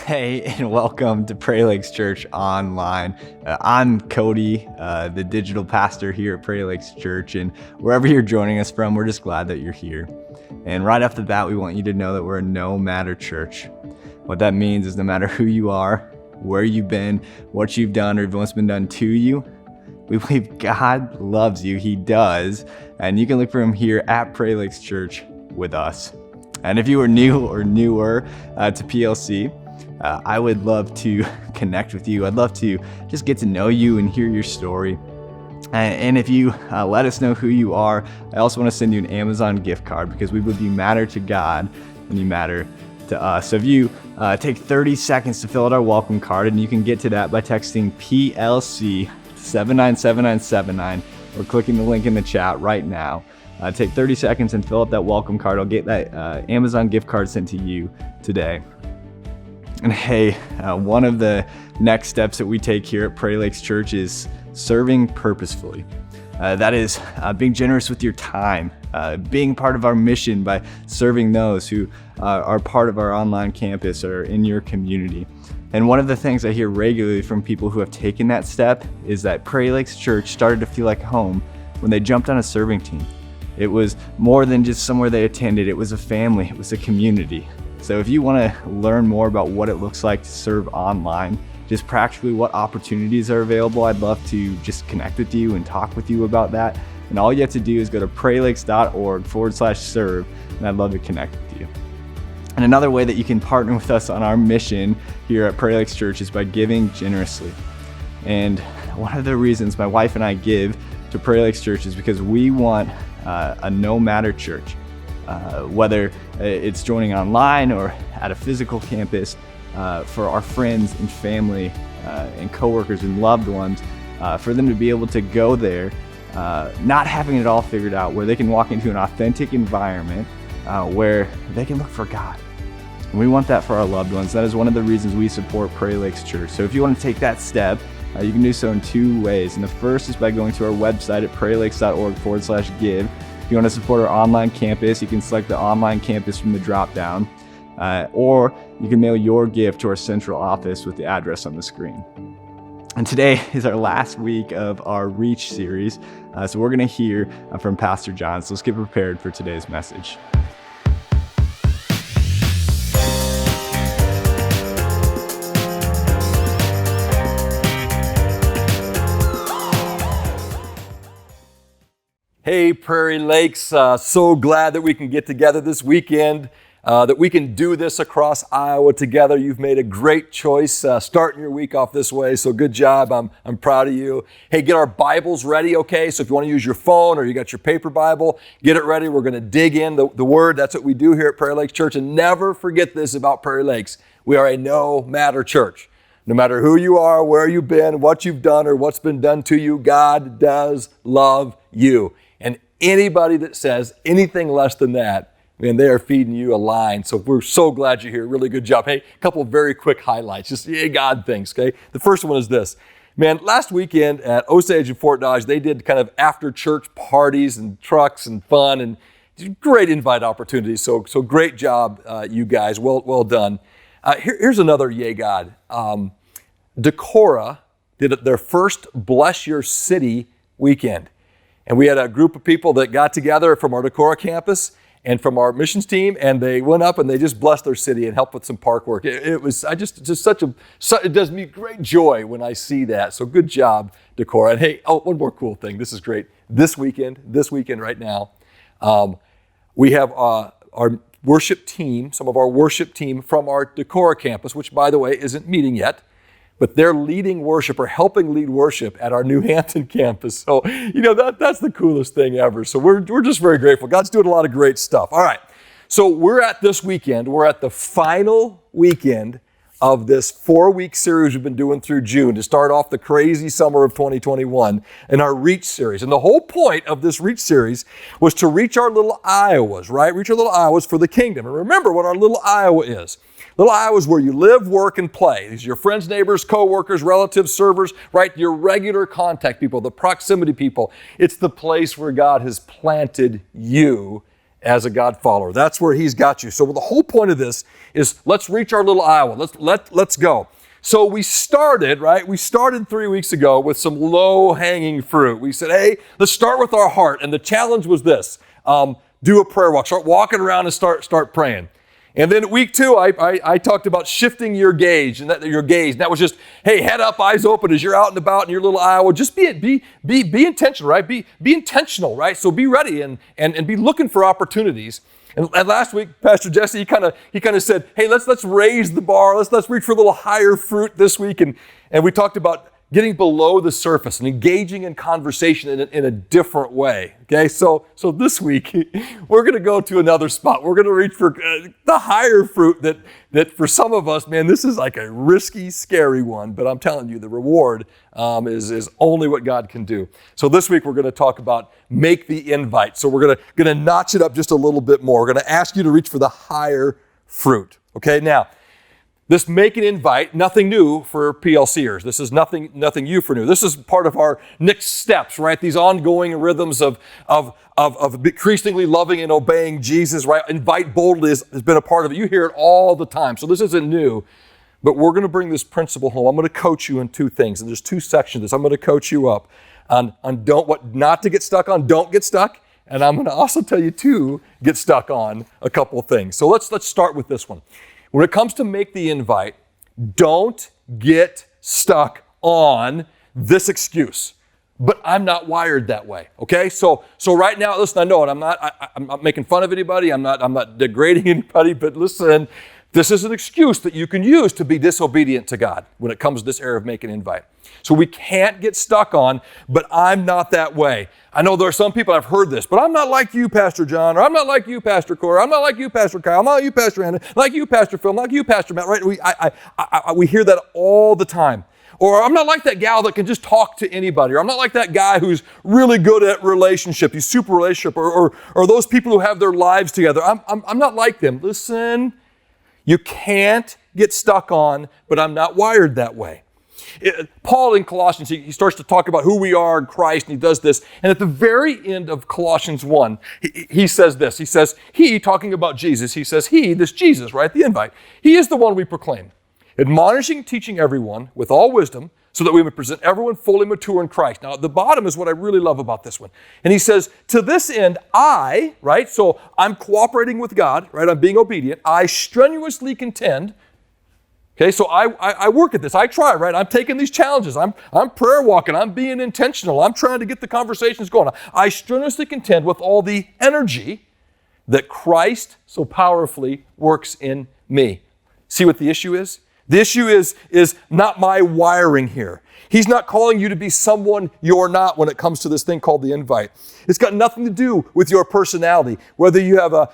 Hey, and welcome to Prairie Lakes Church Online. I'm Cody, the digital pastor here at Prairie Lakes Church, and wherever you're joining us from, we're just glad that you're here. And right off the bat, we want you to know that we're a no-matter church. What that means is no matter who you are, where you've been, what you've done, or even what's been done to you, we believe God loves you. He does, and you can look for him here at Prairie Lakes Church with us. And if you are new or newer to PLC, I would love to connect with you. I'd love to just get to know you and hear your story. And if you let us know who you are, I also want to send you an Amazon gift card because we believe you matter to God and you matter to us. So if you take 30 seconds to fill out our welcome card, and you can get to that by texting PLC 797979 or clicking the link in the chat right now. Take 30 seconds and fill out that welcome card. I'll get that Amazon gift card sent to you today. And hey, one of the next steps that we take here at Prairie Lakes Church is serving purposefully. That is being generous with your time, being part of our mission by serving those who are part of our online campus or in your community. And one of the things I hear regularly from people who have taken that step is that Prairie Lakes Church started to feel like home when they jumped on a serving team. It was more than just somewhere they attended. It was a family. It was a community. So if you want to learn more about what it looks like to serve online, just practically what opportunities are available, I'd love to just connect with you and talk with you about that. And all you have to do is go to prairielakes.org/serve, and I'd love to connect with you. And another way that you can partner with us on our mission here at Prairie Lakes Church is by giving generously. And one of the reasons my wife and I give to Prairie Lakes Church is because we want a no-matter church. Whether it's joining online or at a physical campus, for our friends and family and coworkers and loved ones, for them to be able to go there, not having it all figured out, where they can walk into an authentic environment where they can look for God. And we want that for our loved ones. That is one of the reasons we support Prairie Lakes Church. So if you want to take that step, you can do so in two ways. And the first is by going to our website at prairielakes.org/give. If you want to support our online campus, you can select the online campus from the drop-down, or you can mail your gift to our central office with the address on the screen. And today is our last week of our Reach series, so we're going to hear from Pastor John. So let's get prepared for today's message. Hey, Prairie Lakes, so glad that we can get together this weekend, that we can do this across Iowa together. You've made a great choice starting your week off this way, so good job. I'm proud of you. Hey, get our Bibles ready, okay? So if you want to use your phone or you got your paper Bible, get it ready. We're going to dig in the Word. That's what we do here at Prairie Lakes Church. And never forget this about Prairie Lakes. We are a no-matter church. No matter who you are, where you've been, what you've done, or what's been done to you, God does love you. And anybody that says anything less than that, man, they are feeding you a line. So we're so glad you're here. Really good job. Hey, a couple of very quick highlights, just God things, okay? The first one is this. Man, last weekend at Osage and Fort Dodge, they did kind of after church parties and trucks and fun and great invite opportunities. So great job, you guys. Well done. Here's another yay God. Decorah did their first Bless Your City weekend. And we had a group of people that got together from our Decorah campus and from our missions team, and they went up and they just blessed their city and helped with some park work. It does me great joy when I see that. So good job, Decorah. And hey, one more cool thing. This is great. This weekend right now, we have our worship team, some of our worship team from our Decorah campus, which by the way isn't meeting yet, but they're leading worship or helping lead worship at our New Hampton campus. So, that's the coolest thing ever. So we're just very grateful. God's doing a lot of great stuff. All right. So we're at the final weekend of this 4-week series we've been doing through June to start off the crazy summer of 2021 in our Reach series. And the whole point of this Reach series was to reach our little Iowas, right? Reach our little Iowas for the kingdom. And remember what our little Iowa is. Little Iowa is where you live, work, and play. These are your friends, neighbors, co-workers, relatives, servers, right? Your regular contact people, the proximity people. It's the place where God has planted you as a God follower. That's where he's got you. So the whole point of this is let's reach our little Iowa. Let's go. So we started, right? We started 3 weeks ago with some low-hanging fruit. We said, hey, let's start with our heart. And the challenge was this. Do a prayer walk. Start walking around and start praying. And then week 2, I talked about shifting your gaze. And that was just, hey, head up, eyes open as you're out and about in your little Iowa. Just be intentional, right? Be intentional, right? So be ready and be looking for opportunities. And last week, Pastor Jesse, he kind of said, hey, let's raise the bar. Let's reach for a little higher fruit this week. And we talked about getting below the surface and engaging in conversation in a different way. Okay, so this week we're going to go to another spot. We're going to reach for the higher fruit that for some of us, man, this is like a risky, scary one. But I'm telling you, the reward is only what God can do. So this week we're going to talk about make the invite. So we're going to notch it up just a little bit more. We're going to ask you to reach for the higher fruit. Okay, now. This make an invite, nothing new for PLCers. This is nothing new for new. This is part of our next steps, right? These ongoing rhythms of increasingly loving and obeying Jesus, right? Invite boldly has been a part of it. You hear it all the time. So this isn't new, but we're going to bring this principle home. I'm going to coach you in 2 things, and there's 2 sections of this. I'm going to coach you up on what not to get stuck on, don't get stuck, and I'm going to also tell you to get stuck on a couple of things. So let's start with this one. When it comes to make the invite, don't get stuck on this excuse. But I'm not wired that way. Okay? So right now, listen, I know it. I'm not making fun of anybody. I'm not degrading anybody, but listen, this is an excuse that you can use to be disobedient to God when it comes to this area of making an invite. So we can't get stuck on, but I'm not that way. I know there are some people, I've heard this, but I'm not like you, Pastor John, or I'm not like you, Pastor Corey, I'm not like you, Pastor Kyle, I'm not like you, Pastor Anna, like you, Pastor Phil, I'm not like you, Pastor Matt, right? We hear that all the time. Or I'm not like that gal that can just talk to anybody. Or I'm not like that guy who's really good at relationship, he's super relationship, or those people who have their lives together. I'm not like them. Listen, you can't get stuck on, but I'm not wired that way. Paul in Colossians, he starts to talk about who we are in Christ, and he does this. And at the very end of Colossians 1, he says this. He says, he, talking about Jesus, he says, he, this Jesus, right, the invite, he is the one we proclaim, admonishing, teaching everyone with all wisdom, so that we may present everyone fully mature in Christ. Now, at the bottom is what I really love about this one. And he says, to this end, I, right, so I'm cooperating with God, right, I'm being obedient, I strenuously contend. Okay, so I work at this. I try, right? I'm taking these challenges. I'm prayer walking. I'm being intentional. I'm trying to get the conversations going. I strenuously contend with all the energy that Christ so powerfully works in me. See what the issue is? The issue is not my wiring here. He's not calling you to be someone you're not when it comes to this thing called the invite. It's got nothing to do with your personality. Whether you have a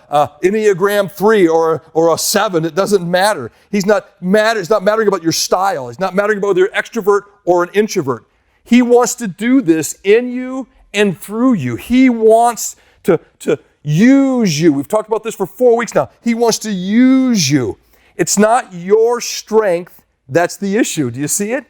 Enneagram 3 or a 7, it doesn't matter. It's not mattering about your style. It's not mattering about whether you're extrovert or an introvert. He wants to do this in you and through you. He wants to use you. We've talked about this for 4 weeks now. He wants to use you. It's not your strength that's the issue. Do you see it?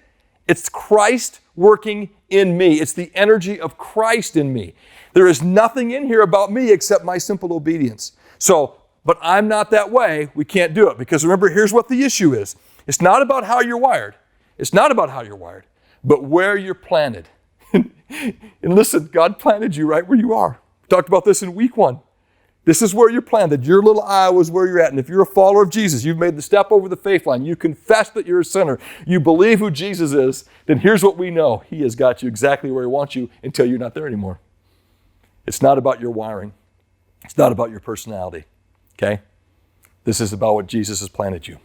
It's Christ working in me. It's the energy of Christ in me. There is nothing in here about me except my simple obedience. But I'm not that way. We can't do it. Because remember, here's what the issue is. It's not about how you're wired. It's not about how you're wired, but where you're planted. And listen, God planted you right where you are. We talked about this in week 1. This is where you're planted. Your little Iowa is where you're at. And if you're a follower of Jesus, you've made the step over the faith line. You confess that you're a sinner. You believe who Jesus is. Then here's what we know. He has got you exactly where he wants you until you're not there anymore. It's not about your wiring. It's not about your personality. Okay? This is about what Jesus has planted you.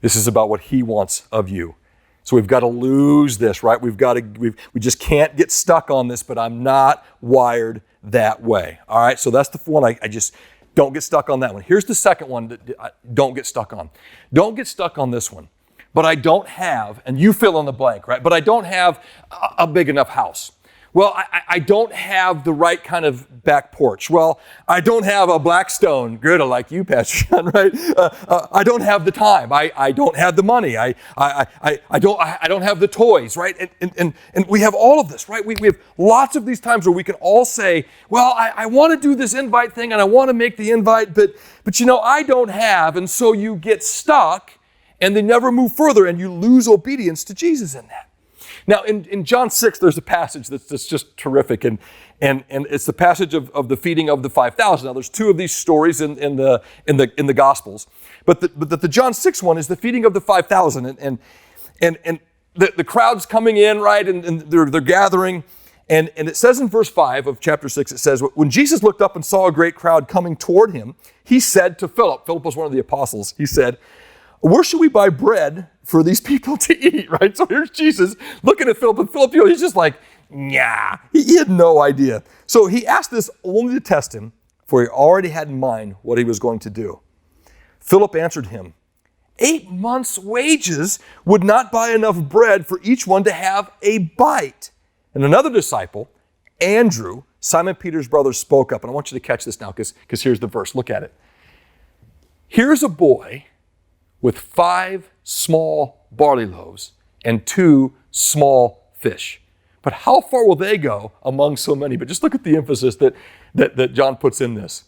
This is about what he wants of you. So we've got to lose this, right? We just can't get stuck on this, but I'm not wired that way. All right, so that's the one I just don't get stuck on that one. Here's the second one that I don't get stuck on. Don't get stuck on this one. But I don't have, and you fill in the blank, right? But I don't have a big enough house. Well, I don't have the right kind of back porch. Well, I don't have a Blackstone griddle like you, Pastor John, right? I don't have the time. I don't have the money. I don't have the toys, right? And we have all of this, right? We have lots of these times where we can all say, well, I want to do this invite thing and I want to make the invite, but I don't have, and so you get stuck and they never move further and you lose obedience to Jesus in that. Now, in John 6, there's a passage that's just terrific, and it's the passage of the feeding of the 5,000. Now, there's two of these stories in the Gospels, but the John 6 one is the feeding of the 5,000, and the crowd's coming in, right, and they're gathering, and it says in verse 5 of chapter 6, it says, when Jesus looked up and saw a great crowd coming toward him, he said to Philip was one of the apostles, he said, where should we buy bread for these people to eat, right? So here's Jesus looking at Philip, and Philip, he's just like, nah, he had no idea. So he asked this only to test him, for he already had in mind what he was going to do. Philip answered him, 8 months' wages would not buy enough bread for each one to have a bite. And another disciple, Andrew, Simon Peter's brother, spoke up. And I want you to catch this now, because here's the verse. Look at it. Here's a boy with 5 small barley loaves and 2 small fish. But how far will they go among so many? But just look at the emphasis that John puts in this.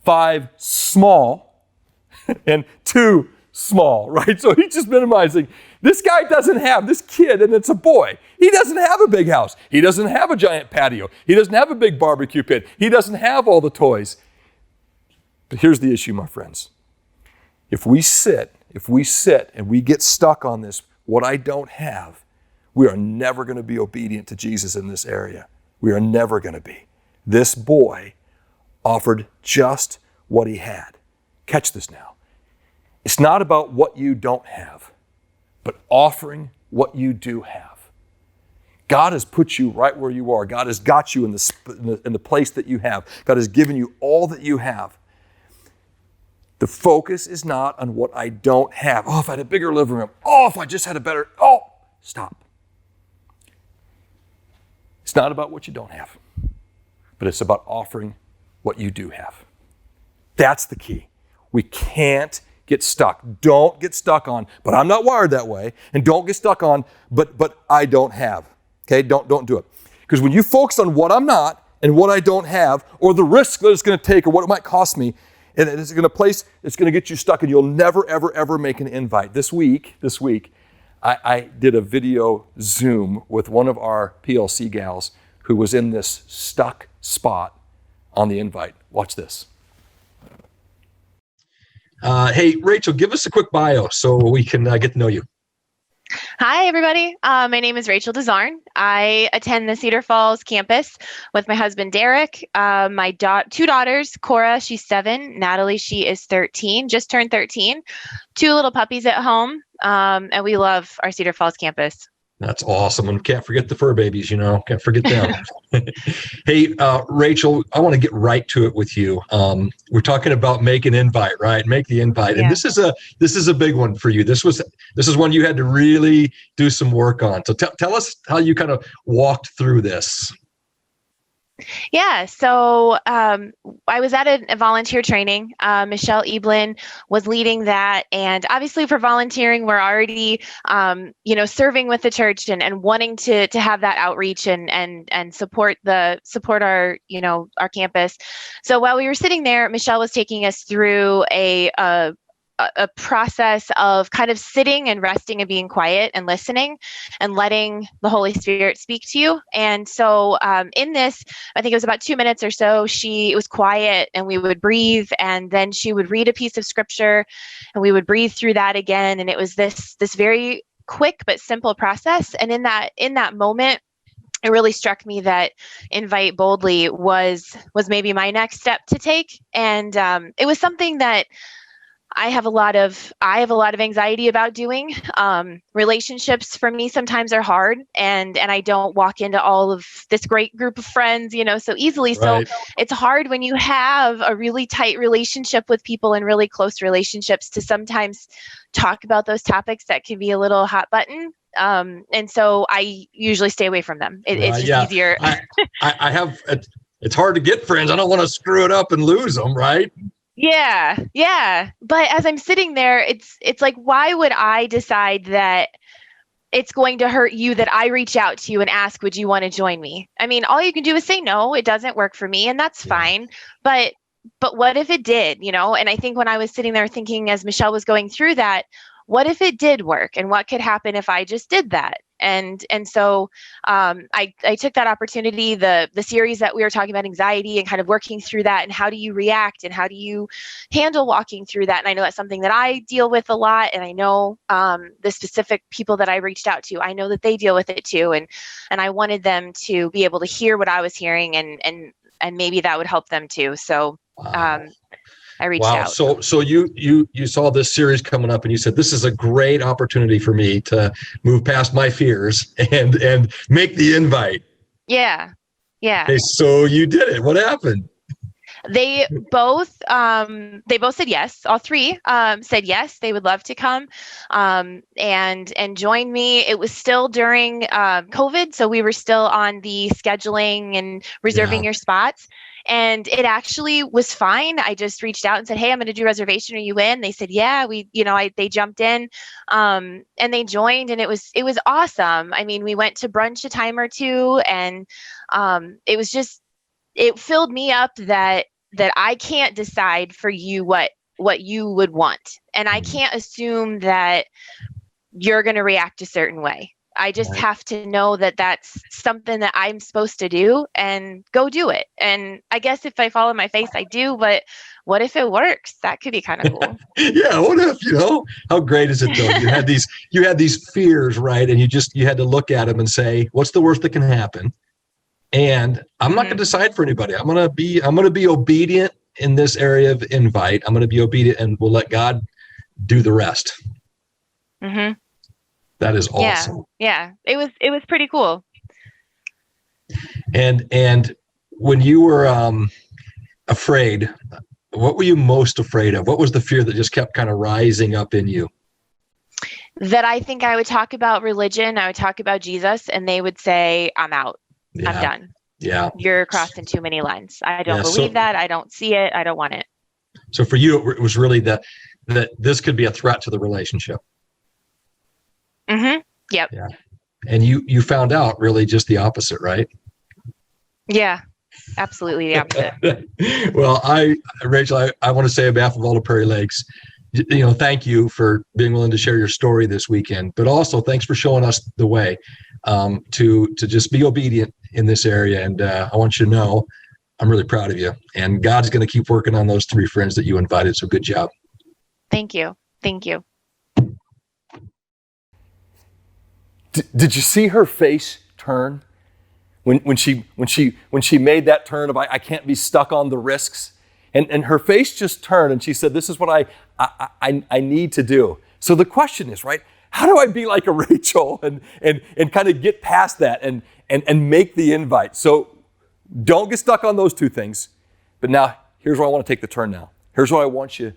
5 small and 2 small, right? So he's just minimizing. This guy doesn't have, this kid, and it's a boy, he doesn't have a big house. He doesn't have a giant patio. He doesn't have a big barbecue pit. He doesn't have all the toys. But here's the issue, my friends. If we sit and we get stuck on this, what I don't have, we are never going to be obedient to Jesus in this area. We are never going to be. This boy offered just what he had. Catch this now. It's not about what you don't have, but offering what you do have. God has put you right where you are. God has got you in the place that you have. God has given you all that you have. The focus is not on what I don't have. Oh, if I had a bigger living room. Oh, if I just had a better, stop. It's not about what you don't have, but it's about offering what you do have. That's the key. We can't get stuck. Don't get stuck on, but I'm not wired that way, and don't get stuck on, but I don't have. Okay, don't do it. Because when you focus on what I'm not and what I don't have, or the risk that it's going to take, or what it might cost me, and it's going to get you stuck, and you'll never, ever, ever make an invite. This week, I did a video Zoom with one of our PLC gals who was in this stuck spot on the invite. Watch this. Hey, Rachel, give us a quick bio so we can get to know you. Hi, everybody. My name is Rachel DeZarn. I attend the Cedar Falls campus with my husband, Derek. My 2 daughters, Cora, she's 7. Natalie, she is 13, just turned 13. 2 little puppies at home, and we love our Cedar Falls campus. That's awesome. And can't forget the fur babies, can't forget them. Hey, Rachel, I want to get right to it with you. We're talking about make an invite, right? Make the invite. Yeah. And this is a big one for you. This is one you had to really do some work on. So tell us how you kind of walked through this. Yeah, so I was at a volunteer training. Michelle Eblin was leading that, and obviously for volunteering, we're already, serving with the church and wanting to have that outreach and support our our campus. So while we were sitting there, Michelle was taking us through a process of kind of sitting and resting and being quiet and listening and letting the Holy Spirit speak to you. And so in this, I think it was about 2 minutes or so, it was quiet and we would breathe, and then she would read a piece of scripture and we would breathe through that again. And it was this very quick but simple process. And in that moment, it really struck me that invite boldly was maybe my next step to take. And it was something that I have a lot of anxiety about doing. Relationships for me sometimes are hard, and I don't walk into all of this great group of friends, so easily. Right. So it's hard when you have a really tight relationship with people and really close relationships to sometimes talk about those topics that can be a little hot button. And so I usually stay away from them. It's just easier. I have, it's hard to get friends. I don't want to screw it up and lose them, right? Yeah. Yeah. But as I'm sitting there, it's like, why would I decide that it's going to hurt you that I reach out to you and ask, would you want to join me? I mean, all you can do is say, no, it doesn't work for me. And that's fine. But what if it did, And I think when I was sitting there thinking, as Michelle was going through that, what if it did work, and what could happen if I just did that? And so I took that opportunity, the series that we were talking about, anxiety, and kind of working through that, and how do you react and how do you handle walking through that? And I know that's something that I deal with a lot, and I know the specific people that I reached out to, I know that they deal with it too, and I wanted them to be able to hear what I was hearing, and maybe that would help them too. So I reached out. So you saw this series coming up and you said, this is a great opportunity for me to move past my fears and make the invite. Yeah. Yeah. Okay, so you did it. What happened? They both said yes. All three said yes. They would love to come and join me. It was still during COVID, so we were still on the scheduling and reserving your spots. And it actually was fine. I just reached out and said, "Hey, I'm going to do reservation. Are you in?" They said, "Yeah." They jumped in, and they joined, and it was awesome. I mean, we went to brunch a time or two, and it filled me up that I can't decide for you what you would want, and I can't assume that you're going to react a certain way. I just have to know that that's something that I'm supposed to do and go do it. And I guess if I fall on my face, I do, but what if it works? That could be kind of cool. Yeah. What if, how great is it though? You had these fears, right? And you had to look at them and say, what's the worst that can happen? And I'm not going to decide for anybody. I'm going to be obedient in this area of invite. I'm going to be obedient, and we'll let God do the rest. Mm-hmm. That is awesome. Yeah. It was pretty cool. And when you were afraid, what were you most afraid of? What was the fear that just kept kind of rising up in you? That I think I would talk about religion. I would talk about Jesus, and they would say, "I'm out. Yeah. I'm done. Yeah. You're crossing too many lines. I don't believe that. I don't see it. I don't want it." So for you, it was really that this could be a threat to the relationship. Mm-hmm. Yep. Yeah. And you found out really just the opposite, right? Yeah, absolutely the opposite. Well, Rachel, I want to say on behalf of all the Prairie Lakes, thank you for being willing to share your story this weekend, but also thanks for showing us the way to just be obedient in this area. And I want you to know I'm really proud of you, and God's going to keep working on those three friends that you invited. So good job. Thank you. Thank you. Did you see her face turn when she made that turn of I can't be stuck on the risks, and her face just turned and she said, "This is what I need to do." So the question is, right? How do I be like a Rachel and kind of get past that and make the invite? So don't get stuck on those two things. But now here's where I want to take the turn now. Here's what I want you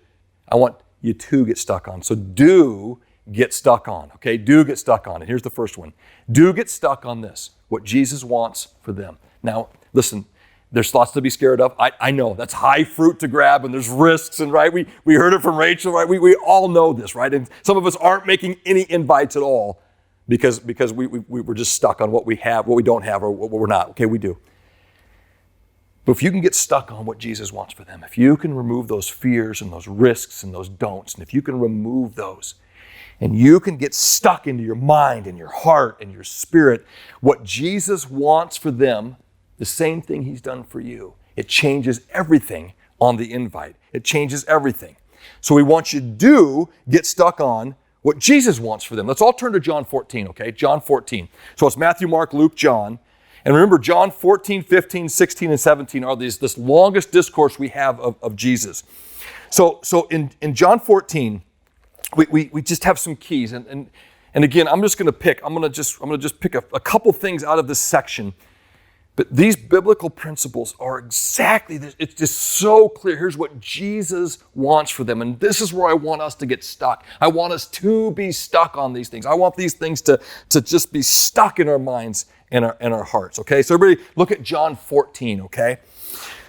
to get stuck on. So do get stuck on, okay? Do get stuck on. And here's the first one. Do get stuck on this, what Jesus wants for them. Now, listen, there's lots to be scared of. I know that's high fruit to grab, and there's risks, and right, we heard it from Rachel, right? We all know this, right? And some of us aren't making any invites at all because we're just stuck on what we have, what we don't have, or what we're not. Okay, we do. But if you can get stuck on what Jesus wants for them, if you can remove those fears and those risks and those don'ts, and if you can remove those, and you can get stuck into your mind and your heart and your spirit, what Jesus wants for them, the same thing he's done for you. It changes everything on the invite. It changes everything. So we want you to get stuck on what Jesus wants for them. Let's all turn to John 14, okay? John 14. So it's Matthew, Mark, Luke, John. And remember, John 14, 15, 16, and 17 are this longest discourse we have of Jesus. So in John 14, we just have some keys, and again, I'm going to just pick a couple things out of this section But these biblical principles are exactly this. It's just so clear. Here's what Jesus wants for them. And this is where I want us to get stuck. I want us to be stuck on these things. I want these things to just be stuck in our minds and our hearts. Okay, so everybody look at John 14, okay?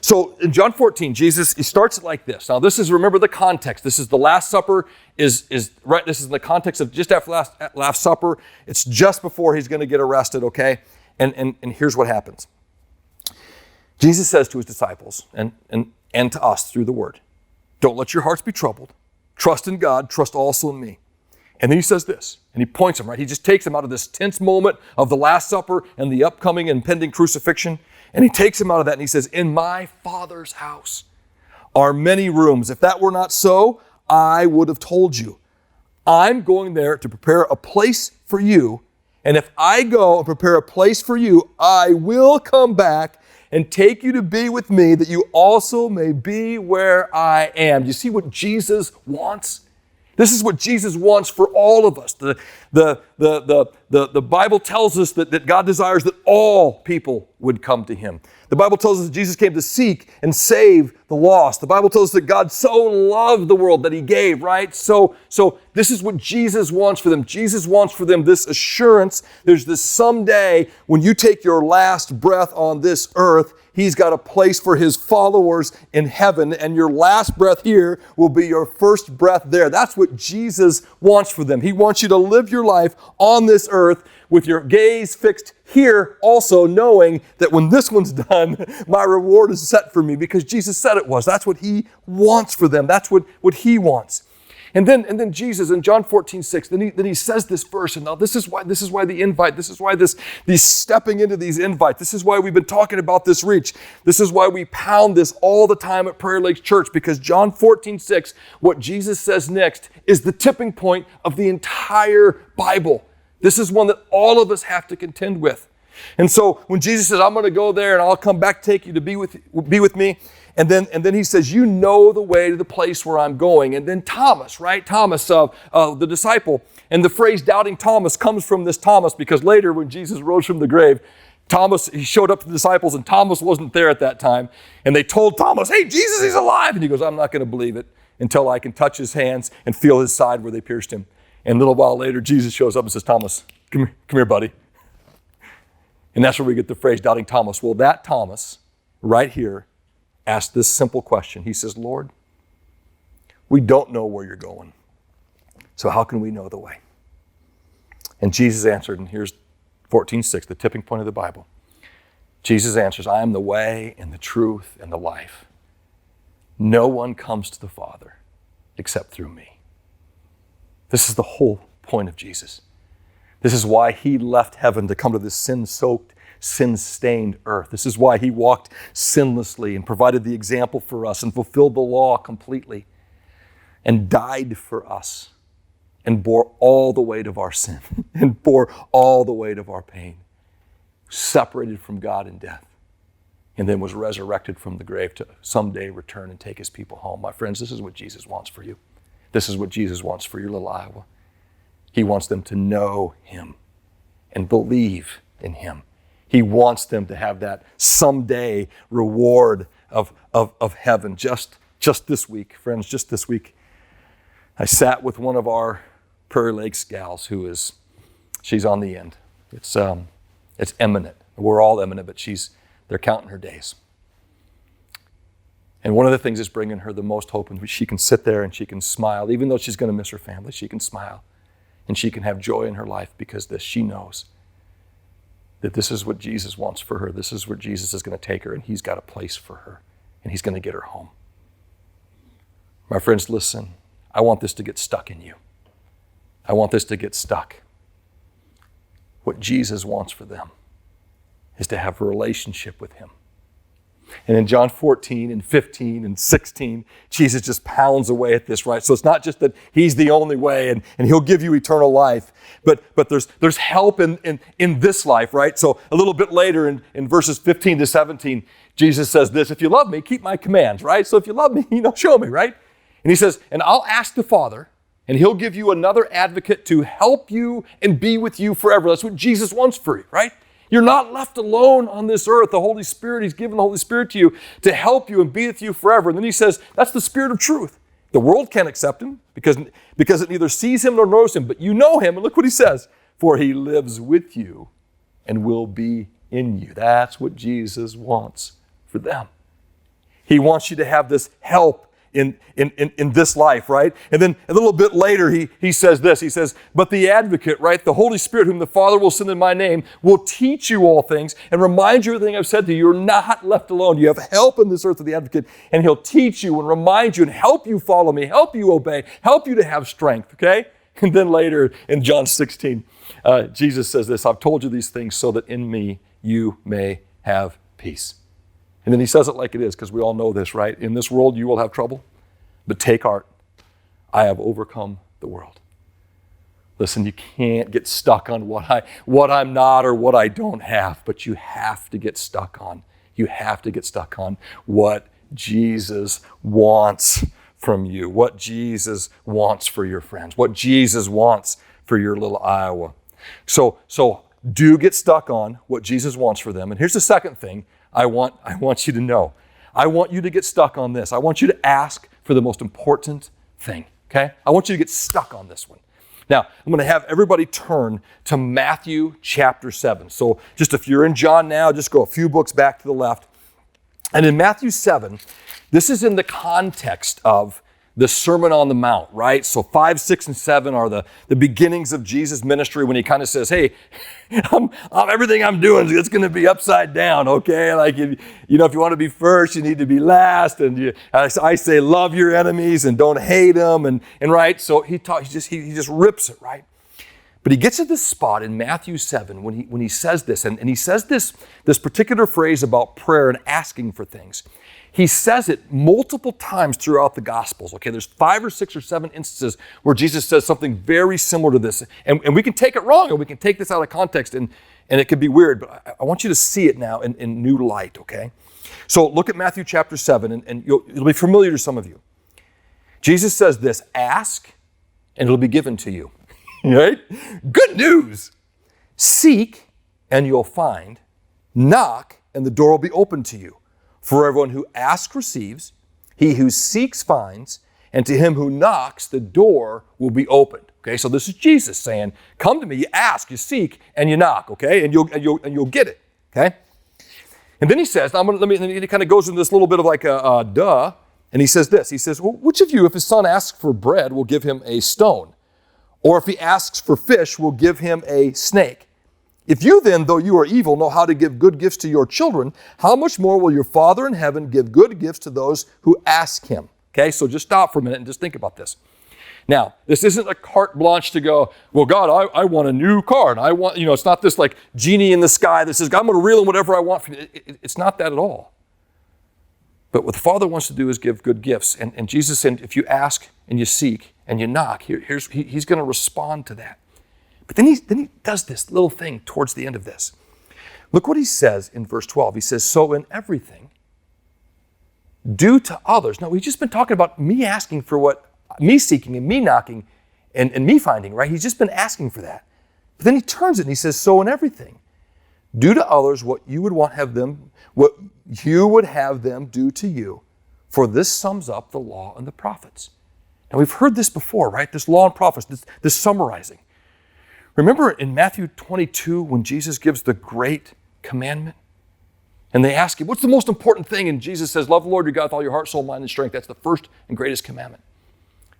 So in John 14, Jesus, he starts it like this. Now this is, remember the context. This is the Last Supper is right. This is in the context of just after last Supper. It's just before he's going to get arrested, okay? And here's what happens. Jesus says to his disciples and to us through the word, don't let your hearts be troubled. Trust in God, trust also in me. And then he says this, and he points them, right? He just takes them out of this tense moment of the Last Supper and the upcoming impending crucifixion. And he takes them out of that and he says, in my Father's house are many rooms. If that were not so, I would have told you. I'm going there to prepare a place for you. And if I go and prepare a place for you, I will come back and take you to be with me, that you also may be where I am. Do you see what Jesus wants? This is what Jesus wants for all of us. The Bible tells us that God desires that all people would come to him. The Bible tells us that Jesus came to seek and save the lost. The Bible tells us that God so loved the world that he gave, right? So this is what Jesus wants for them. Jesus wants for them this assurance. There's this someday when you take your last breath on this earth, he's got a place for his followers in heaven, and your last breath here will be your first breath there. That's what Jesus wants for them. He wants you to live your life on this earth with your gaze fixed here, also knowing that when this one's done, my reward is set for me, because Jesus said it was. That's what he wants for them. That's what he wants. And then Jesus in John 14:6, then he says this verse, and now this is why the invite, this is why these stepping into these invites, this is why we've been talking about this reach. This is why we pound this all the time at Prairie Lake Church, because John 14:6, what Jesus says next, is the tipping point of the entire Bible. This is one that all of us have to contend with. And so when Jesus says, I'm going to go there and I'll come back, take you to be with me. And then he says, you know the way to the place where I'm going. And then Thomas, right? Thomas, the disciple. And the phrase doubting Thomas comes from this Thomas, because later when Jesus rose from the grave, Thomas, he showed up to the disciples and Thomas wasn't there at that time. And they told Thomas, hey, Jesus is alive. And he goes, I'm not going to believe it until I can touch his hands and feel his side where they pierced him. And a little while later, Jesus shows up and says, Thomas, come here, buddy. And that's where we get the phrase doubting Thomas. Well, that Thomas right here asked this simple question. He says, Lord, we don't know where you're going, so how can we know the way? And Jesus answered, and here's 14:6, the tipping point of the Bible. Jesus answers, I am the way and the truth and the life. No one comes to the Father except through me. This is the whole point of Jesus. This is why he left heaven to come to this sin-soaked, sin-stained earth. This is why he walked sinlessly and provided the example for us and fulfilled the law completely and died for us and bore all the weight of our sin and bore all the weight of our pain, separated from God in death, and then was resurrected from the grave to someday return and take his people home. My friends, this is what Jesus wants for you. This is what Jesus wants for your little Iowa. He wants them to know him and believe in him. He wants them to have that someday reward of heaven. Just this week, friends, just this week, I sat with one of our Prairie Lakes gals she's on the end. It's imminent. We're all imminent, but they're counting her days. And one of the things that's bringing her the most hope, and she can sit there and she can smile, even though she's going to miss her family, she can smile. And she can have joy in her life because she knows that this is what Jesus wants for her. This is where Jesus is going to take her, and he's got a place for her, and he's going to get her home. My friends, listen, I want this to get stuck in you. I want this to get stuck. What Jesus wants for them is to have a relationship with him. And in John 14 and 15 and 16, Jesus just pounds away at this, right? So it's not just that he's the only way and he'll give you eternal life, but there's help in this life, right? So a little bit later in verses 15 to 17, Jesus says this, if you love me, keep my commands, right? So if you love me, show me, right? And he says, and I'll ask the Father, and he'll give you another advocate to help you and be with you forever. That's what Jesus wants for you, right? You're not left alone on this earth. The Holy Spirit, He's given the Holy Spirit to you to help you and be with you forever. And then He says, that's the Spirit of truth. The world can't accept Him because it neither sees Him nor knows Him, but you know Him. And look what He says, for He lives with you and will be in you. That's what Jesus wants for them. He wants you to have this help in this life, right? And then a little bit later, he says this. He says, but the advocate, right? The Holy Spirit, whom the Father will send in my name, will teach you all things and remind you of everything I've said to you. You're not left alone. You have help in this earth of the advocate, and He'll teach you and remind you and help you follow me, help you obey, help you to have strength, okay? And then later in John 16, Jesus says this, I've told you these things so that in me you may have peace. And then He says it like it is, because we all know this, right? In this world you will have trouble, but take heart. I have overcome the world. Listen, you can't get stuck on what I'm not or what I don't have, but you have to get stuck on. You have to get stuck on what Jesus wants from you, what Jesus wants for your friends, what Jesus wants for your little Iowa. So do get stuck on what Jesus wants for them. And here's the second thing I want you to know. I want you to get stuck on this. I want you to ask for the most important thing, okay? I want you to get stuck on this one. Now, I'm going to have everybody turn to Matthew chapter 7. So just if you're in John now, just go a few books back to the left. And in Matthew 7, this is in the context of the Sermon on the Mount, right? So 5, 6, and 7 are the beginnings of Jesus' ministry when He kind of says, hey, everything I'm doing, it's going to be upside down, okay? Like, if you want to be first, you need to be last. And I say, love your enemies and don't hate them. And right? So he just rips it, right? But he gets to this spot in Matthew 7 when he says this, and he says this particular phrase about prayer and asking for things. He says it multiple times throughout the Gospels, okay? There's 5 or 6 or 7 instances where Jesus says something very similar to this. And we can take it wrong, or we can take this out of context, and it can be weird, but I want you to see it now in new light, okay? So look at Matthew chapter 7, and it'll be familiar to some of you. Jesus says this, ask, and it'll be given to you, right? Good news. Seek, and you'll find. Knock, and the door will be opened to you. For everyone who asks receives, he who seeks finds, and to him who knocks, the door will be opened. Okay, so this is Jesus saying, come to me, you ask, you seek, and you knock, okay? And you'll get it, okay? And then he says, he kind of goes into this little bit of like a duh, and he says this, he says, well, which of you, if his son asks for bread, will give him a stone? Or if he asks for fish, will give him a snake? If you then, though you are evil, know how to give good gifts to your children, how much more will your Father in heaven give good gifts to those who ask Him? Okay, so just stop for a minute and just think about this. Now, this isn't a carte blanche to go, well, God, I want a new car. And I want, it's not this like genie in the sky that says, God, I'm going to reel in whatever I want from you. It's not that at all. But what the Father wants to do is give good gifts. And Jesus said, if you ask and you seek and you knock, He's going to respond to that. But then he does this little thing towards the end of this. Look what He says in verse 12. He says, so in everything, do to others. Now, we've just been talking about me asking for me seeking and me knocking and me finding, right? He's just been asking for that. But then he turns it and he says, so in everything, do to others what you would have them do to you. For this sums up the law and the prophets. Now, we've heard this before, right? This law and prophets, this summarizing. Remember in Matthew 22 when Jesus gives the great commandment? And they ask Him, what's the most important thing? And Jesus says, love the Lord your God with all your heart, soul, mind, and strength. That's the first and greatest commandment.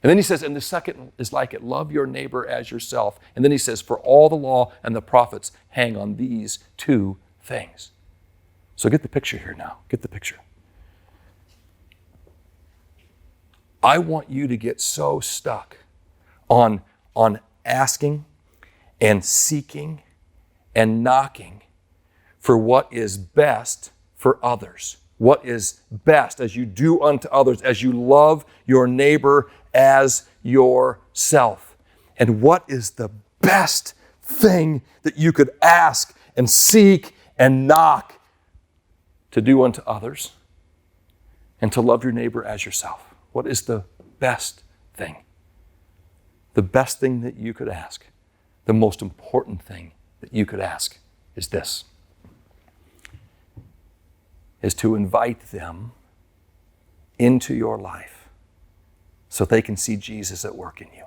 And then He says, and the second is like it, love your neighbor as yourself. And then He says, for all the law and the prophets hang on these 2 things. So get the picture here now. Get the picture. I want you to get so stuck on asking and seeking and knocking for what is best for others. What is best as you do unto others, as you love your neighbor as yourself. And what is the best thing that you could ask and seek and knock to do unto others and to love your neighbor as yourself? What is the best thing? The best thing that you could ask. The most important thing that you could ask is this. is to invite them into your life so they can see Jesus at work in you.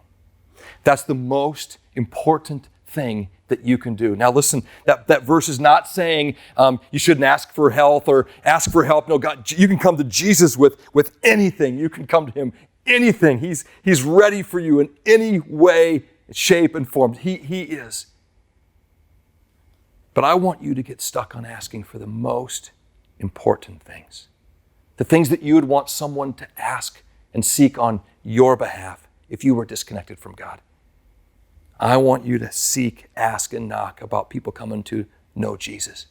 That's the most important thing that you can do. Now listen, that verse is not saying you shouldn't ask for health or ask for help. No, God, you can come to Jesus with anything. You can come to him anything. He's ready for you in any way, shape, and form. He is. But I want you to get stuck on asking for the most important things. The things that you would want someone to ask and seek on your behalf if you were disconnected from God. I want you to seek, ask, and knock about people coming to know Jesus.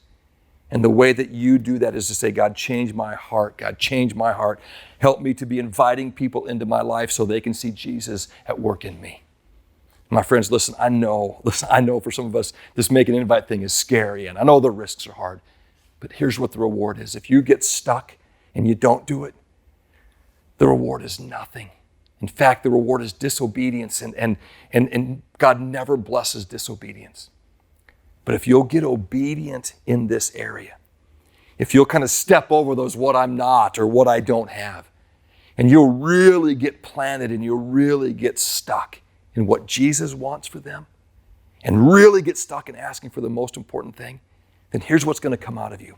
And the way that you do that is to say, God, change my heart. God, change my heart. Help me to be inviting people into my life so they can see Jesus at work in me. My friends, listen, I know for some of us, this make an invite thing is scary, and I know the risks are hard. But here's what the reward is. If you get stuck and you don't do it, the reward is nothing. In fact, the reward is disobedience, and God never blesses disobedience. But if you'll get obedient in this area, if you'll kind of step over those what I'm not or what I don't have, and you'll really get planted and you'll really get stuck in what Jesus wants for them, and really get stuck in asking for the most important thing, then here's what's going to come out of you.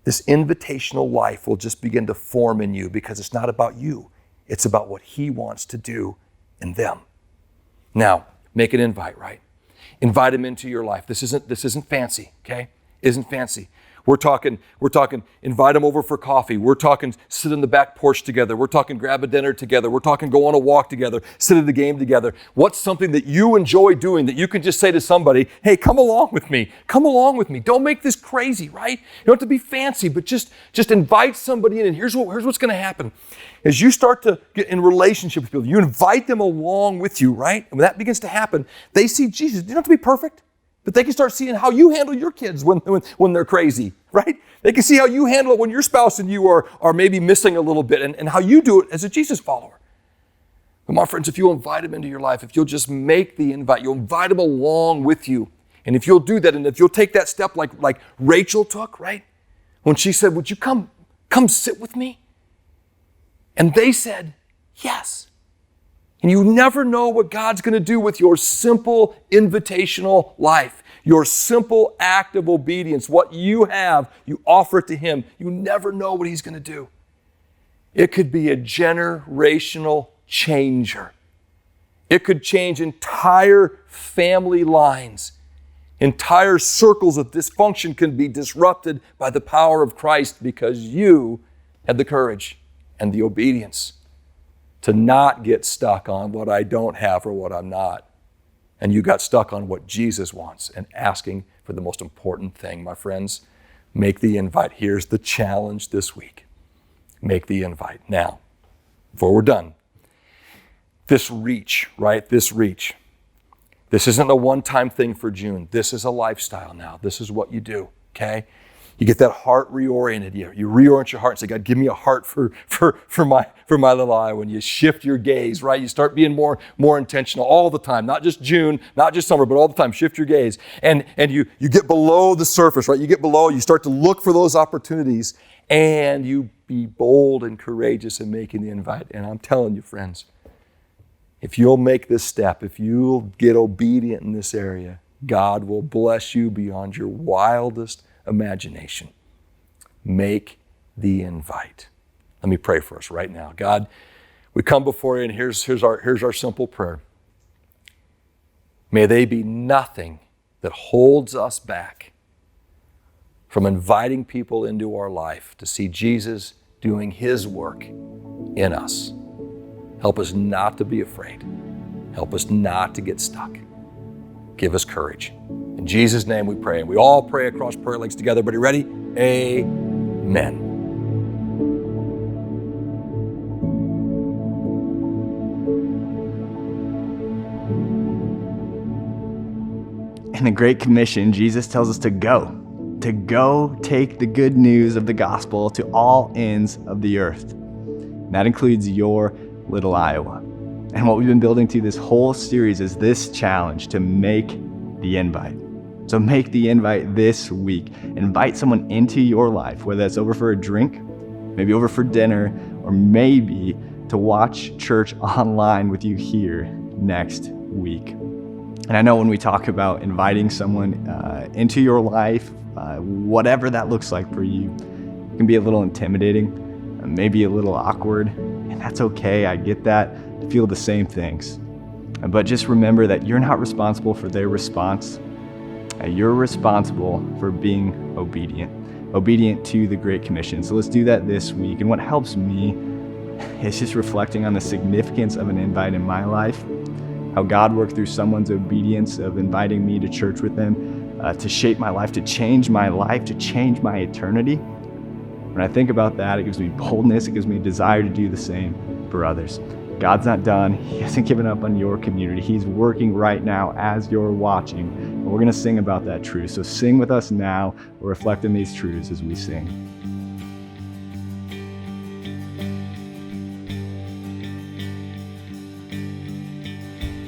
This invitational life will just begin to form in you because it's not about you. It's about what he wants to do in them. Now, make an invite, right? Invite him into your life. This isn't fancy, okay? Isn't fancy. We're talking, invite them over for coffee. We're talking, sit on the back porch together. We're talking, grab a dinner together. We're talking, go on a walk together, sit at the game together. What's something that you enjoy doing that you can just say to somebody, hey, come along with me. Come along with me. Don't make this crazy, right? You don't have to be fancy, but just invite somebody in. And here's what's going to happen. As you start to get in relationship with people, you invite them along with you, right? And when that begins to happen, they see Jesus. You don't have to be perfect. But they can start seeing how you handle your kids when they're crazy, right? They can see how you handle it when your spouse and you are maybe missing a little bit and how you do it as a Jesus follower. But my friends, if you'll invite them into your life, if you'll just make the invite, you'll invite them along with you. And if you'll do that, and if you'll take that step like Rachel took, right? When she said, would you come sit with me? And they said, yes. And you never know what God's going to do with your simple invitational life, your simple act of obedience. What you have, you offer it to him. You never know what he's going to do. It could be a generational changer. It could change entire family lines. Entire circles of dysfunction can be disrupted by the power of Christ because you had the courage and the obedience to not get stuck on what I don't have or what I'm not. And you got stuck on what Jesus wants and asking for the most important thing. My friends, make the invite. Here's the challenge this week. Make the invite. Now, before we're done, this reach, right? This reach. This isn't a one-time thing for June. This is a lifestyle now. This is what you do, okay? You get that heart reoriented. You reorient your heart and say, God, give me a heart for my little eye. When you shift your gaze, right? You start being more intentional all the time, not just June, not just summer, but all the time. Shift your gaze. And you get below the surface, right? You start to look for those opportunities, and you be bold and courageous in making the invite. And I'm telling you, friends, if you'll make this step, if you'll get obedient in this area, God will bless you beyond your wildest imagination. Make the invite. Let me pray for us right now. God, we come before you, and here's our simple prayer. May they be nothing that holds us back from inviting people into our life to see Jesus doing his work in us. Help us not to be afraid. Help us not to get stuck. Give us courage. In Jesus' name we pray. And we all pray across Prairie Lakes together. Everybody ready? Amen. In the Great Commission, Jesus tells us to go take the good news of the gospel to all ends of the earth. And that includes your little Iowa. And what we've been building through this whole series is this challenge to make the invite. So make the invite this week. Invite someone into your life, whether that's over for a drink, maybe over for dinner, or maybe to watch church online with you here next week. And I know when we talk about inviting someone into your life, whatever that looks like for you, it can be a little intimidating, maybe a little awkward, and that's okay. I get that. I feel the same things. But just remember that you're not responsible for their response. You're responsible for being obedient to the Great Commission. So let's do that this week. And what helps me is just reflecting on the significance of an invite in my life, how God worked through someone's obedience of inviting me to church with them, to shape my life, to change my life, to change my eternity. When I think about that, it gives me boldness, it gives me a desire to do the same for others. God's not done. He hasn't given up on your community. He's working right now as you're watching. And we're going to sing about that truth. So sing with us now. We're reflecting these truths as we sing.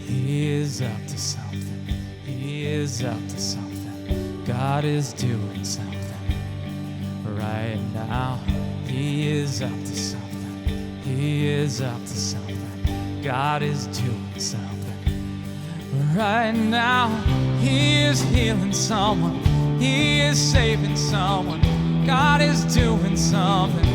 He is up to something. He is up to something. God is doing something right now. He is up to something. He is up to something. God is doing something right now. He is healing someone. He is saving someone. God is doing something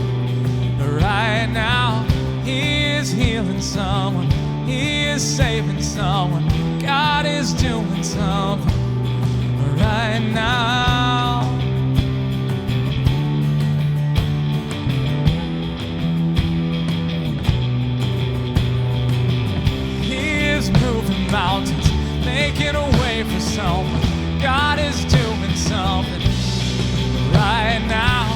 right now. He is healing someone. He is saving someone. God is doing something right now. Moving mountains, making a way for someone. God is doing something right now.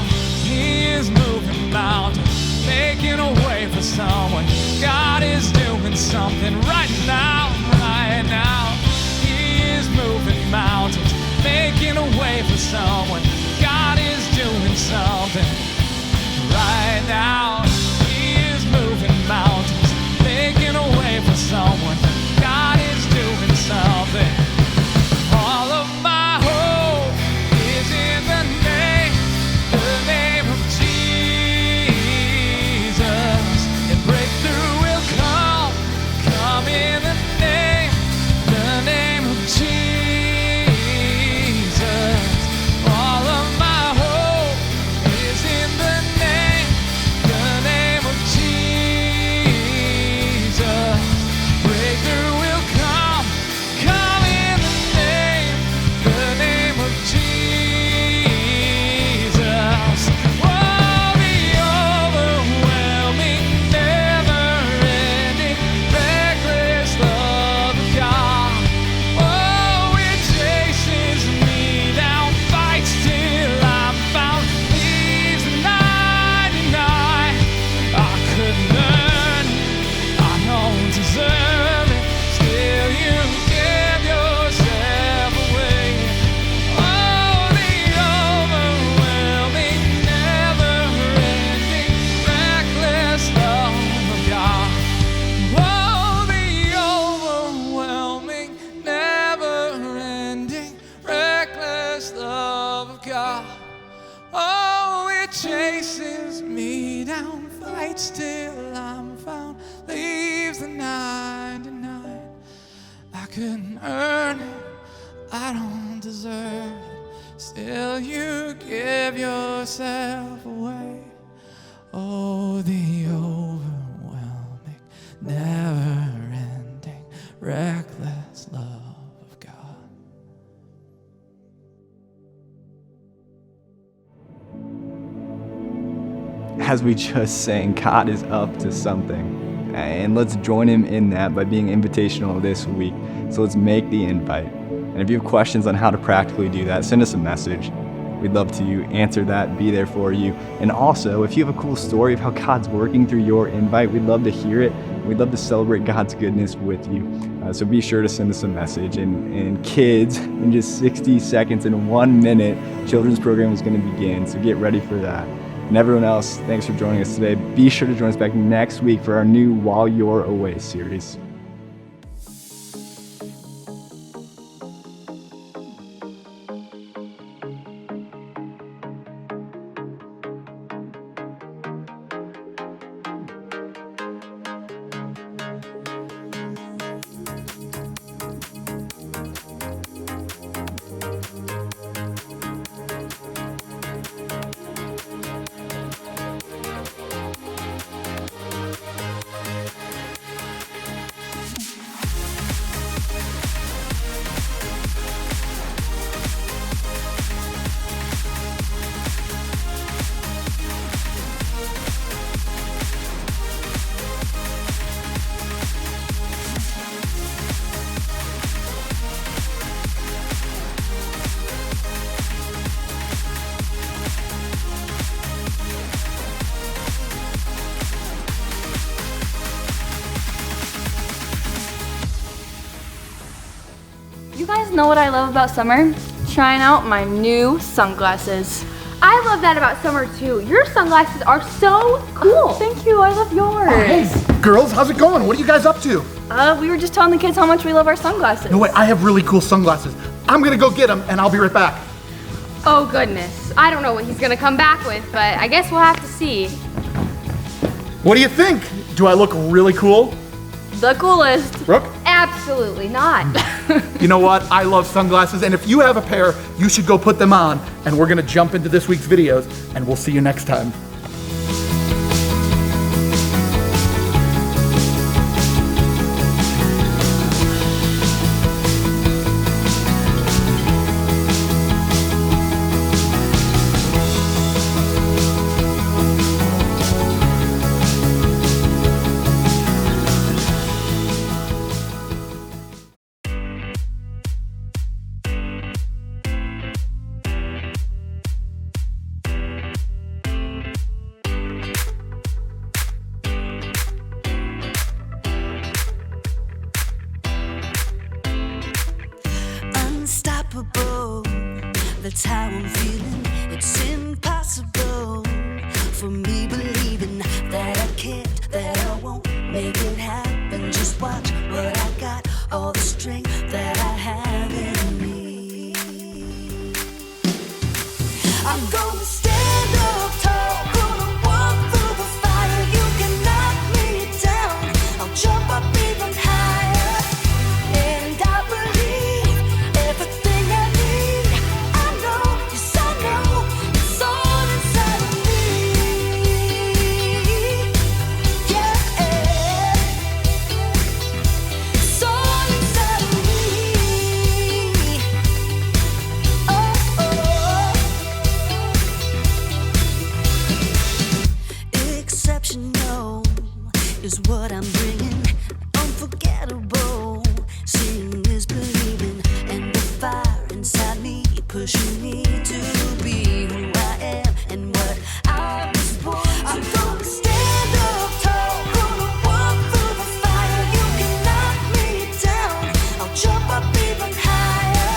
He is moving mountains, making a way for someone. God is doing something right now, right now. He is moving mountains, making a way for someone. God is doing something right now. He is moving mountains, making a way for someone. God is doing something. All of my hope is in the name of Jesus. And breakthrough will come in the name of Jesus. All of my hope is in the name of Jesus. Breakthrough will come in the name of Jesus. Oh, the overwhelming, never-ending, reckless love of God. Oh, it chases me down, fights till I'm found, leaves the 99. I couldn't earn it, I don't deserve it. Still you give yourself away. Oh, the overwhelming, never-ending, reckless love of God. Oh, the overwhelming, never-ending, reckless love of God. Oh, it chases me down, fights till I'm found, leaves the 99. I couldn't earn it, I don't deserve it. Still you give yourself away. Oh, the overwhelming, never-ending, reckless love of God. As we just sang, God is up to something. And let's join him in that by being invitational this week. So let's make the invite. And if you have questions on how to practically do that, send us a message. We'd love to answer that, be there for you. And also, if you have a cool story of how God's working through your invite, we'd love to hear it. We'd love to celebrate God's goodness with you. So be sure to send us a message. And kids, in just 60 seconds, in 1 minute, children's program is going to begin. So get ready for that. And everyone else, thanks for joining us today. Be sure to join us back next week for our new While You're Away series. You guys know what I love about summer? Trying out my new sunglasses. I love that about summer too. Your sunglasses are so cool. Thank you, I love yours. Hey, girls, how's it going? What are you guys up to? We were just telling the kids how much we love our sunglasses. No, wait, I have really cool sunglasses. I'm gonna go get them and I'll be right back. Oh goodness. I don't know what he's gonna come back with, but I guess we'll have to see. What do you think? Do I look really cool? The coolest. Brooke? Absolutely not. You know what? I love sunglasses, and if you have a pair, you should go put them on. And we're gonna jump into this week's videos, and we'll see you next time. Unstoppable, that's how I'm feeling. It's impossible for me believing that I can't, that I won't make it happen. Just watch what I got, all the strength that I have in me. I'm gonna stand up tall, gonna walk through the fire. You can knock me down, I'll jump up even higher. And I believe everything I need. I know, yes I know, it's all inside of me. Yeah, it's all inside of me. Exceptional is what I'm bringing. Unforgettable, seeing is believing, and the fire inside me pushing me to be who I am and what I was born to. I'm gonna stand up tall, gonna walk through the fire. You can knock me down, I'll jump up even higher.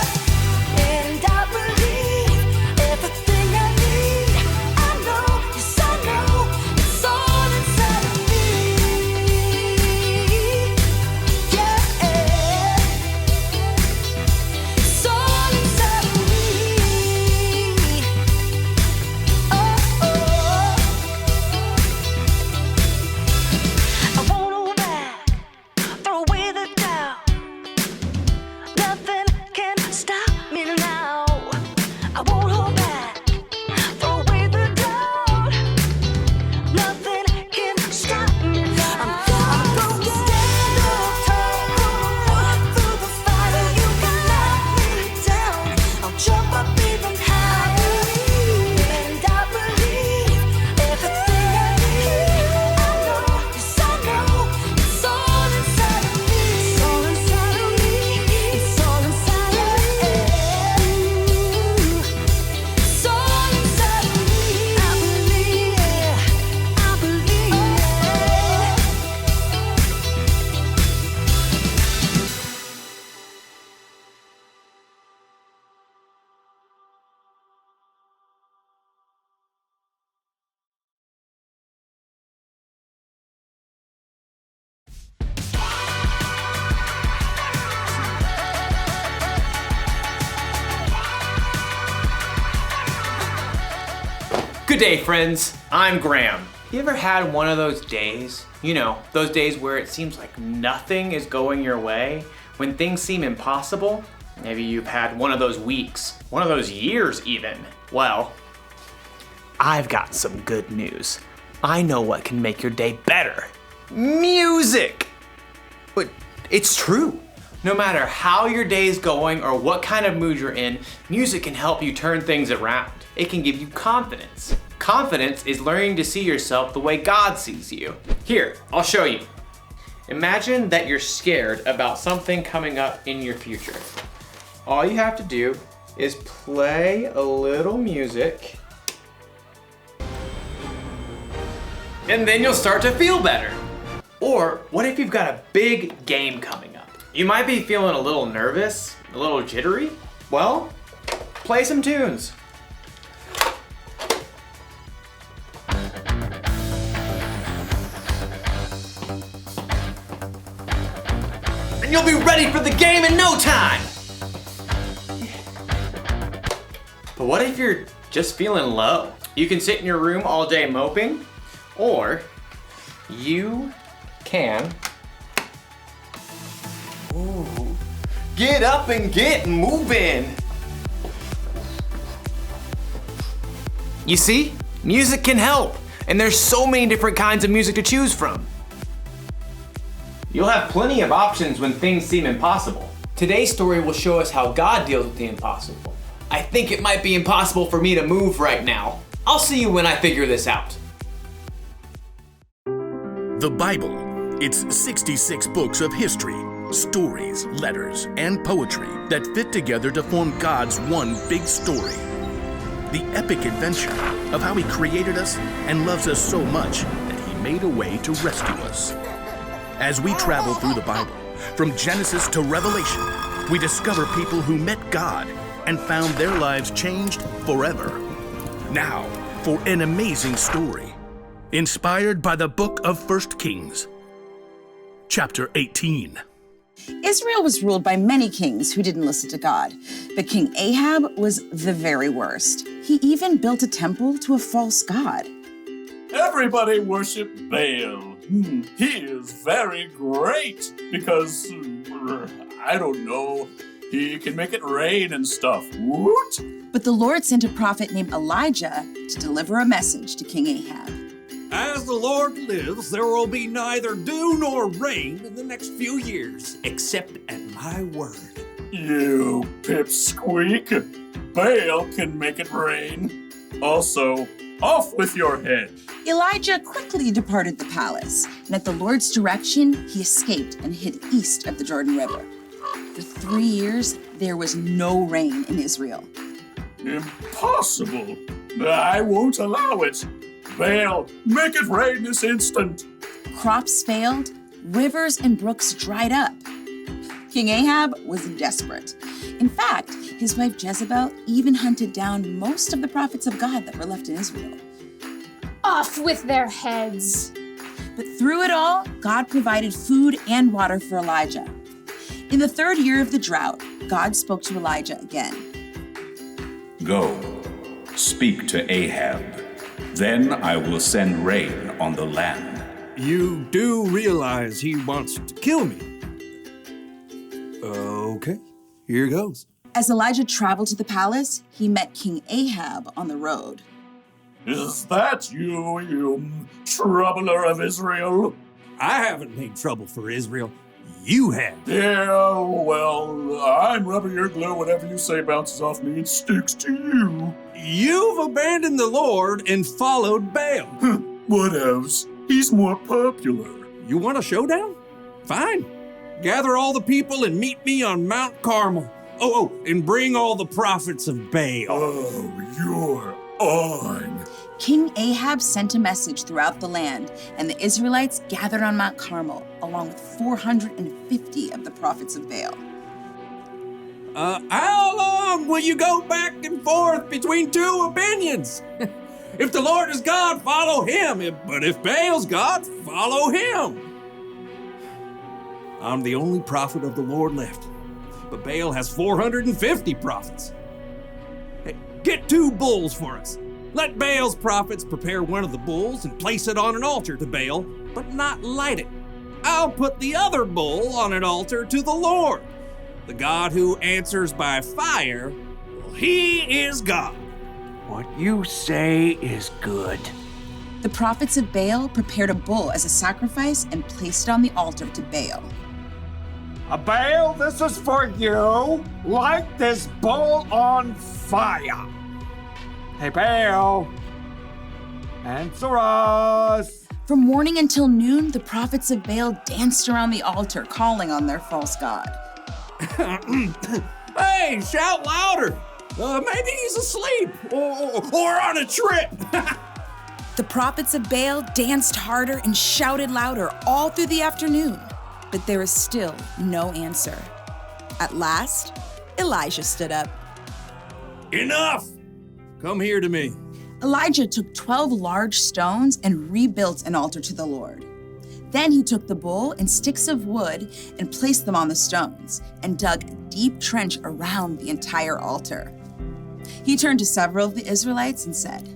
And I believe everything I need. I know, yes I know, it's all inside of me. Yeah, it's all inside of me. I won't hold back, throw away the doubt. Nothing can stop me now. I won't hold back, throw away the doubt. Nothing can stop me now. I'm gonna stand up tall, gonna walk through the fire. You can knock me down, I'll jump up even higher. And I believe everything I need. I know, yes I know, it's all inside of me. It's all inside of me. It's all inside of me. It's all inside of me. I believe it. I believe it. Good day, friends. I'm Graham. You ever had one of those days? You know, those days where it seems like nothing is going your way, when things seem impossible? Maybe you've had one of those weeks, one of those years even. Well, I've got some good news. I know what can make your day better. Music! But it's true. No matter how your day's going or what kind of mood you're in, music can help you turn things around. It can give you confidence. Confidence is learning to see yourself the way God sees you. Here, I'll show you. Imagine that you're scared about something coming up in your future. All you have to do is play a little music, and then you'll start to feel better. Or what if you've got a big game coming up? You might be feeling a little nervous, A little jittery? Well, play some tunes. And you'll be ready for the game in no time! But what if you're just feeling low? You can sit in your room all day moping, or you can get up and get moving. You see, music can help, and there's so many different kinds of music to choose from. You'll have plenty of options when things seem impossible. Today's story will show us how God deals with the impossible. I think it might be impossible for me to move right now. I'll see you when I figure this out. The Bible. It's 66 books of history, stories, letters, and poetry that fit together to form God's one big story. The epic adventure of how He created us and loves us so much that He made a way to rescue us. As we travel through the Bible, from Genesis to Revelation, we discover people who met God and found their lives changed forever. Now, for an amazing story, inspired by the book of 1 Kings, chapter 18. Israel was ruled by many kings who didn't listen to God, but King Ahab was the very worst. He even built a temple to a false god. Everybody worship Baal. He is very great because, I don't know, he can make it rain and stuff. Woot! But the Lord sent a prophet named Elijah to deliver a message to King Ahab. As the Lord lives, there will be neither dew nor rain in the next few years, except at my word. You pipsqueak. Baal can make it rain. Also, off with your head. Elijah quickly departed the palace, and at the Lord's direction, he escaped and hid east of the Jordan River. For 3 years, there was no rain in Israel. Impossible. I won't allow it. Baal, make it rain this instant. Crops failed, rivers and brooks dried up. King Ahab was desperate. In fact, his wife Jezebel even hunted down most of the prophets of God that were left in Israel. Off with their heads. But through it all, God provided food and water for Elijah. In the 3rd year of the drought, God spoke to Elijah again. Go, speak to Ahab. Then I will send rain on the land. You do realize he wants to kill me. Okay, here goes. As Elijah traveled to the palace, he met King Ahab on the road. Is that you, you troubler of Israel? I haven't made trouble for Israel. You have. Yeah, well, I'm rubber your glue. Whatever you say bounces off me and sticks to you. You've abandoned the Lord and followed Baal. What else? He's more popular. You want a showdown? Fine. Gather all the people and meet me on Mount Carmel. Oh, and bring all the prophets of Baal. Oh, you're on. King Ahab sent a message throughout the land, and the Israelites gathered on Mount Carmel, along with 450 of the prophets of Baal. How long will you go back and forth between two opinions? If the Lord is God, follow him. But if Baal's God, follow him. I'm the only prophet of the Lord left, but Baal has 450 prophets. Hey, get 2 bulls for us. Let Baal's prophets prepare one of the bulls and place it on an altar to Baal, but not light it. I'll put the other bull on an altar to the Lord. The God who answers by fire, well, he is God. What you say is good. The prophets of Baal prepared a bull as a sacrifice and placed it on the altar to Baal. Baal, this is for you. Light this bull on fire. Hey, Baal, answer us. From morning until noon, the prophets of Baal danced around the altar, calling on their false god. Hey, shout louder. Maybe he's asleep or on a trip. The prophets of Baal danced harder and shouted louder all through the afternoon, but there was still no answer. At last, Elijah stood up. Enough! Come here to me. Elijah took 12 large stones and rebuilt an altar to the Lord. Then he took the bull and sticks of wood and placed them on the stones and dug a deep trench around the entire altar. He turned to several of the Israelites and said,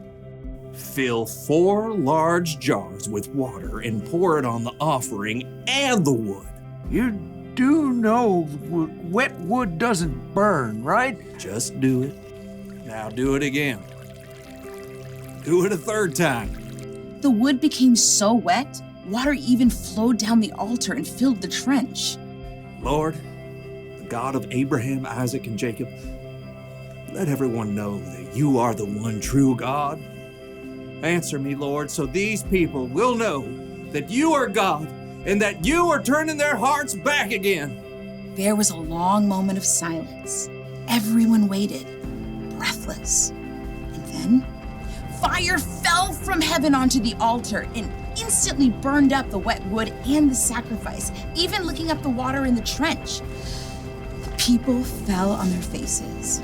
Fill 4 large jars with water and pour it on the offering and the wood. You do know wet wood doesn't burn, right? Just do it. Now do it again. Do it a 3rd time. The wood became so wet, water even flowed down the altar and filled the trench. Lord, the God of Abraham, Isaac, and Jacob, let everyone know that you are the one true God. Answer me, Lord, so these people will know that you are God and that you are turning their hearts back again. There was a long moment of silence. Everyone waited, breathless. And then, fire fell from heaven onto the altar and instantly burned up the wet wood and the sacrifice, even licking up the water in the trench. The people fell on their faces.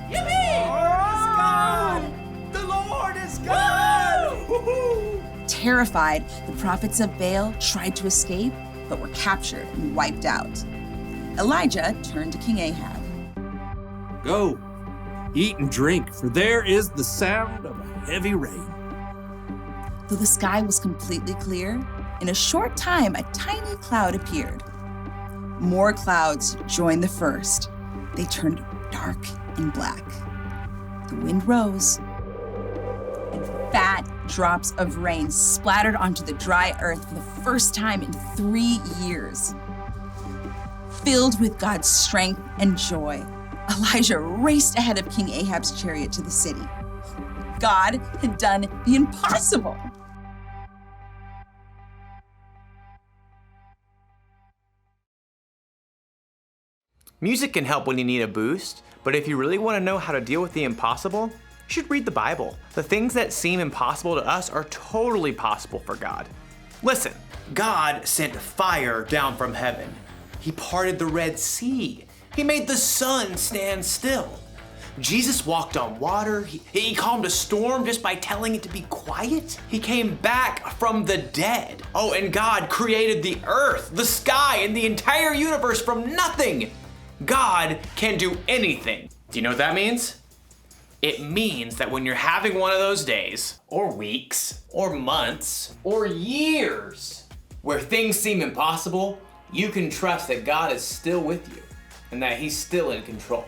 Yippee! God! The Lord is God! Woo-hoo! Terrified, the prophets of Baal tried to escape, but were captured and wiped out. Elijah turned to King Ahab. Go, eat and drink, for there is the sound of a heavy rain. Though the sky was completely clear, in a short time a tiny cloud appeared. More clouds joined the first. They turned dark and black. The wind rose, and fat drops of rain splattered onto the dry earth for the first time in 3 years. Filled with God's strength and joy, Elijah raced ahead of King Ahab's chariot to the city. God had done the impossible. Music can help when you need a boost, but if you really want to know how to deal with the impossible, you should read the Bible. The things that seem impossible to us are totally possible for God. Listen, God sent fire down from heaven. He parted the Red Sea. He made the sun stand still. Jesus walked on water. He calmed a storm just by telling it to be quiet. He came back from the dead. Oh, and God created the earth, the sky, and the entire universe from nothing. God can do anything. Do you know what that means? It means that when you're having one of those days, or weeks, or months, or years, where things seem impossible, you can trust that God is still with you and that He's still in control.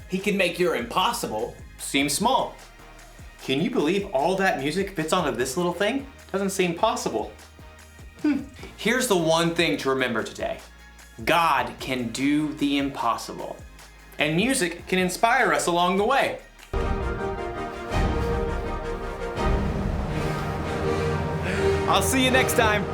He can make your impossible seem small. Can you believe all that music fits onto this little thing? Doesn't seem possible. Here's the one thing to remember today. God can do the impossible, and music can inspire us along the way. I'll see you next time.